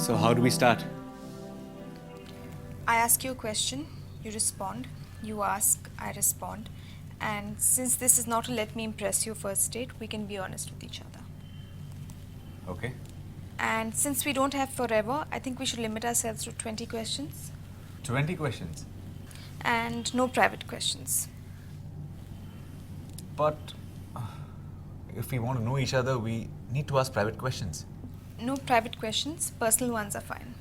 So how do we start? I ask you a question, you respond. You ask, I respond. And since this is not a let me impress you first date, we can be honest with each other. Okay. And since we don't have forever, I think we should limit ourselves to 20 questions. 20 questions. And no private questions. But if we want to know each other, we need to ask private questions. No private questions, personal ones are fine.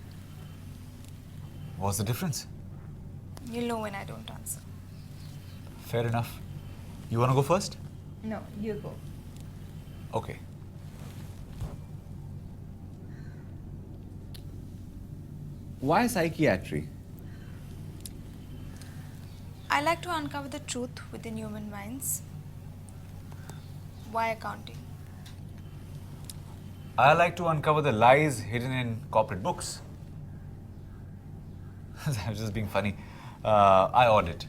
What's the difference? You'll know when I don't answer. Fair enough. You want to go first? No, you go. Okay. Why psychiatry? I like to uncover the truth within human minds. Why accounting? I like to uncover the lies hidden in corporate books. I'm just being funny. I audit.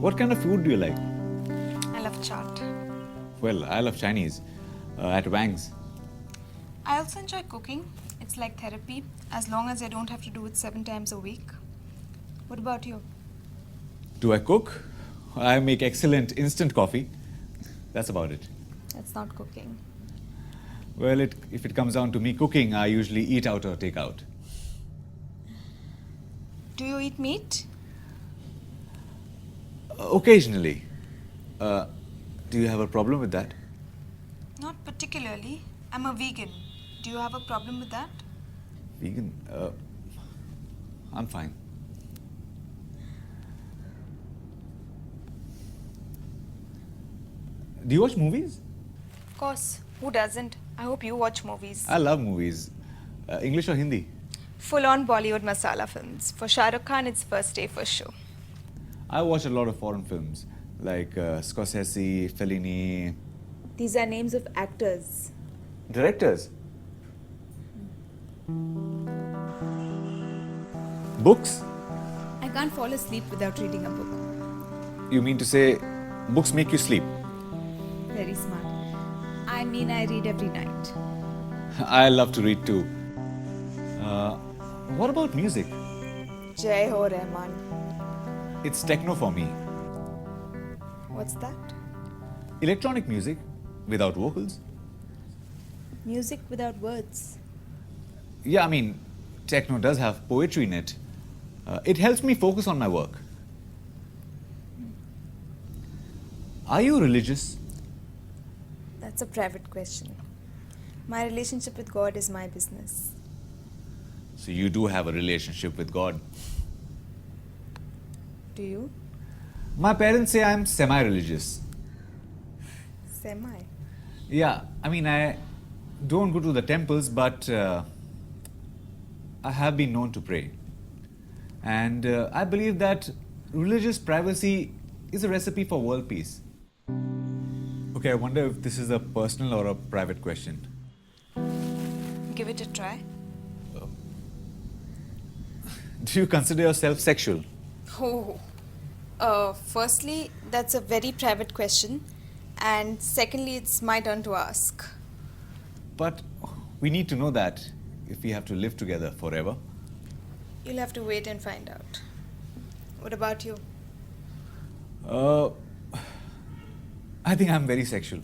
What kind of food do you like? I love chaat. Well, I love Chinese. At Wang's. I also enjoy cooking. It's like therapy, as long as I don't have to do it 7 times a week. What about you? Do I cook? I make excellent instant coffee. That's about it. That's not cooking. Well, if it comes down to me cooking, I usually eat out or take out. Do you eat meat? Occasionally. Do you have a problem with that? Not particularly. I'm a vegan. Do you have a problem with that? Vegan? I'm fine. Do you watch movies? Of course. Who doesn't? I hope you watch movies. I love movies. English or Hindi? Full-on Bollywood masala films. For Shah Rukh Khan, it's first day for sure. I watch a lot of foreign films, like Scorsese, Fellini. These are names of actors. Directors? Books? I can't fall asleep without reading a book. You mean to say books make you sleep? Very smart. I mean, I read every night. I love to read too. What about music? Jai Ho Rahman. It's techno for me. What's that? Electronic music without vocals. Music without words. Yeah, I mean, techno does have poetry in it. It helps me focus on my work. Are you religious? That's a private question. My relationship with God is my business. So you do have a relationship with God. Do you? My parents say I'm semi-religious. Semi. Yeah, I mean, I don't go to the temples, but I have been known to pray. And I believe that religious privacy is a recipe for world peace. Okay, I wonder if this is a personal or a private question. Give it a try. Do you consider yourself sexual? Oh. Firstly, that's a very private question. And secondly, it's my turn to ask. But we need to know that if we have to live together forever. You'll have to wait and find out. What about you? I think I'm very sexual.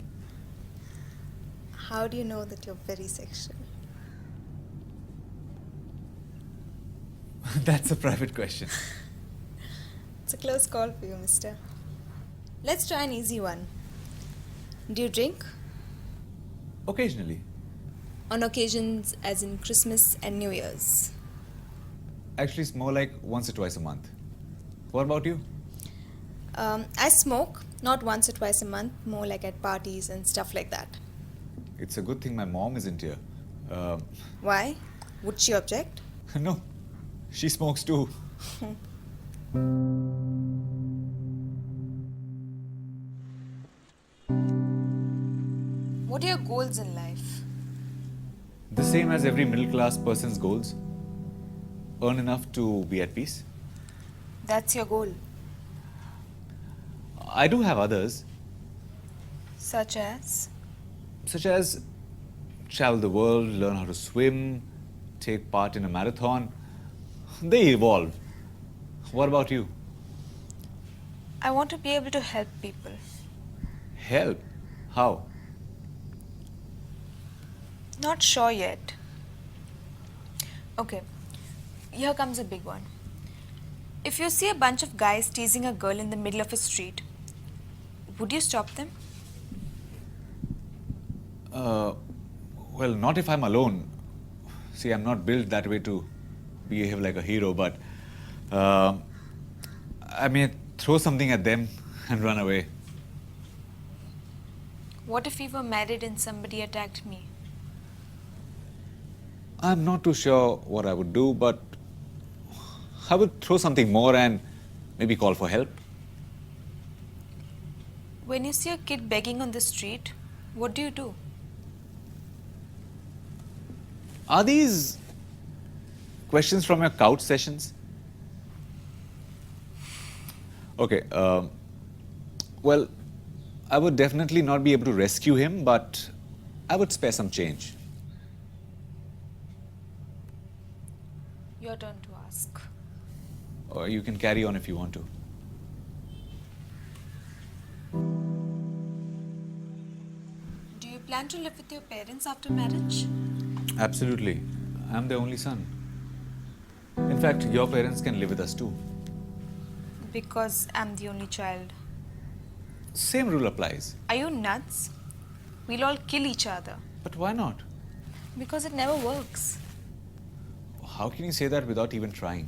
How do you know that you're very sexual? That's a private question. It's a close call for you, mister. Let's try an easy one. Do you drink? Occasionally. On occasions as in Christmas and New Year's. Actually, it's more like once or twice a month. What about you? I smoke, not once or twice a month, more like at parties and stuff like that. It's a good thing my mom isn't here. Why? Would she object? No, she smokes too. What are your goals in life? The same as every middle class person's goals. Earn enough to be at peace. That's your goal. I do have others, Such as? such as travel the world, learn how to swim, take part in a marathon. They evolve. What about you? I want to be able to help people. Help? How? Not sure yet. Okay, here comes a big one. If you see a bunch of guys teasing a girl in the middle of a street, would you stop them? Well, not if I'm alone. See, I'm not built that way to behave like a hero, but I may throw something at them and run away. What if we were married and somebody attacked me? I'm not too sure what I would do, but I would throw something more and maybe call for help. When you see a kid begging on the street, what do you do? Are these questions from your couch sessions? Okay, well, I would definitely not be able to rescue him, but I would spare some change. Your turn to ask. Or you can carry on if you want to. Do you plan to live with your parents after marriage? Absolutely. I'm the only son. In fact, your parents can live with us too. Because I'm the only child. Same rule applies. Are you nuts? We'll all kill each other. But why not? Because it never works. How can you say that without even trying?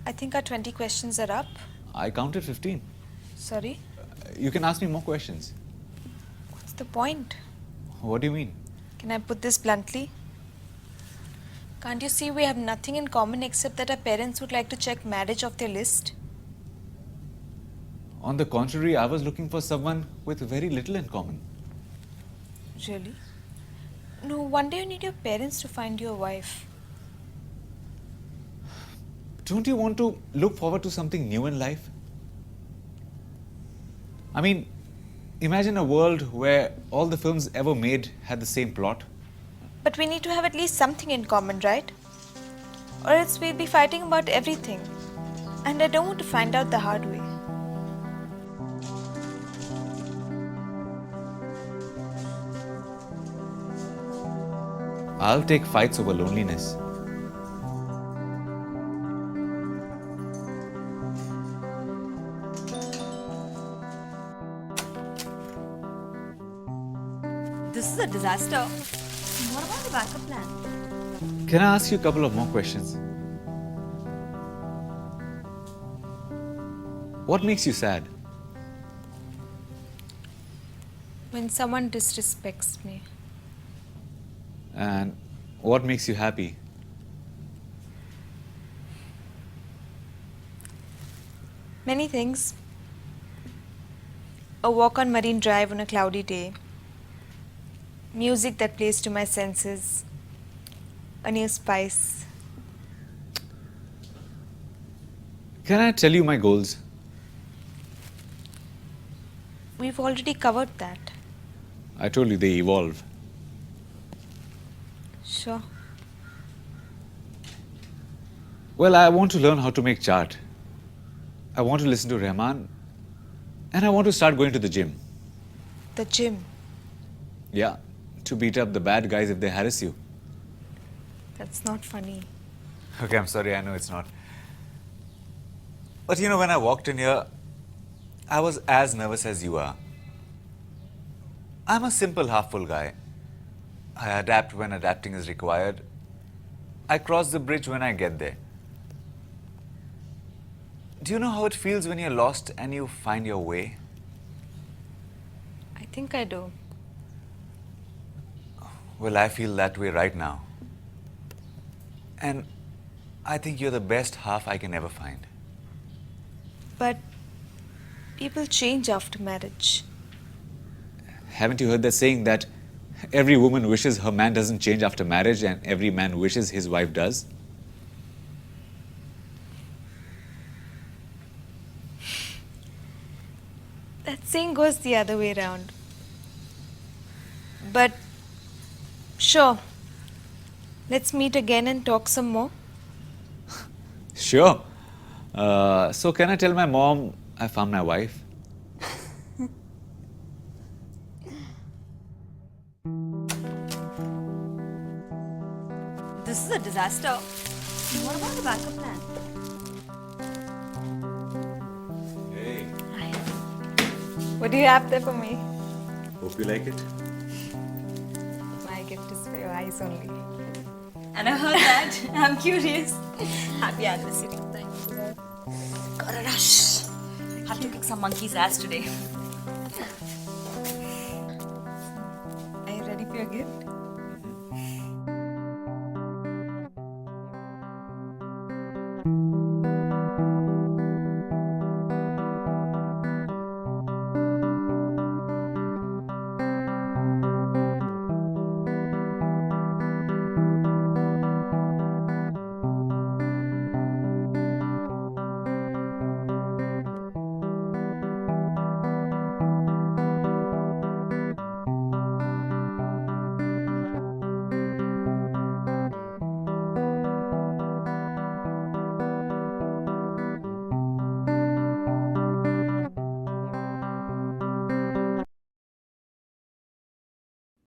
I think our 20 questions are up. I counted 15. Sorry? You can ask me more questions. What's the point? What do you mean? Can I put this bluntly? Can't you see we have nothing in common except that our parents would like to check marriage off their list? On the contrary, I was looking for someone with very little in common. Really? No, one day you need your parents to find you a wife. Don't you want to look forward to something new in life? I mean, imagine a world where all the films ever made had the same plot. But we need to have at least something in common, right? Or else we'll be fighting about everything. And I don't want to find out the hard way. I'll take fights over loneliness. This is a disaster. What about the backup plan? Can I ask you a couple of more questions? What makes you sad? When someone disrespects me. And what makes you happy? Many things. A walk on Marine Drive on a cloudy day. Music that plays to my senses. A new spice. Can I tell you my goals? We've already covered that. I told you they evolve. Sure. Well, I want to learn how to make chart. I want to listen to Rahman. And I want to start going to the gym. The gym. Yeah, to beat up the bad guys if they harass you. That's not funny. Okay, I'm sorry, I know it's not. But you know, when I walked in here, I was as nervous as you are. I'm a simple half-full guy. I adapt when adapting is required. I cross the bridge when I get there. Do you know how it feels when you're lost and you find your way? I think I do. Well, I feel that way right now. And I think you're the best half I can ever find. But people change after marriage. Haven't you heard that saying that every woman wishes her man doesn't change after marriage and every man wishes his wife does? That saying goes the other way around. But sure, let's meet again and talk some more. Sure. So can I tell my mom I found my wife? This is a disaster. What about the backup plan? Hey, What do you have there for me? hope you like it. My gift is for your eyes only. And I heard that. I'm curious. Happy anniversary. Thank you. Gotta rush. Have to kick some monkey's ass today.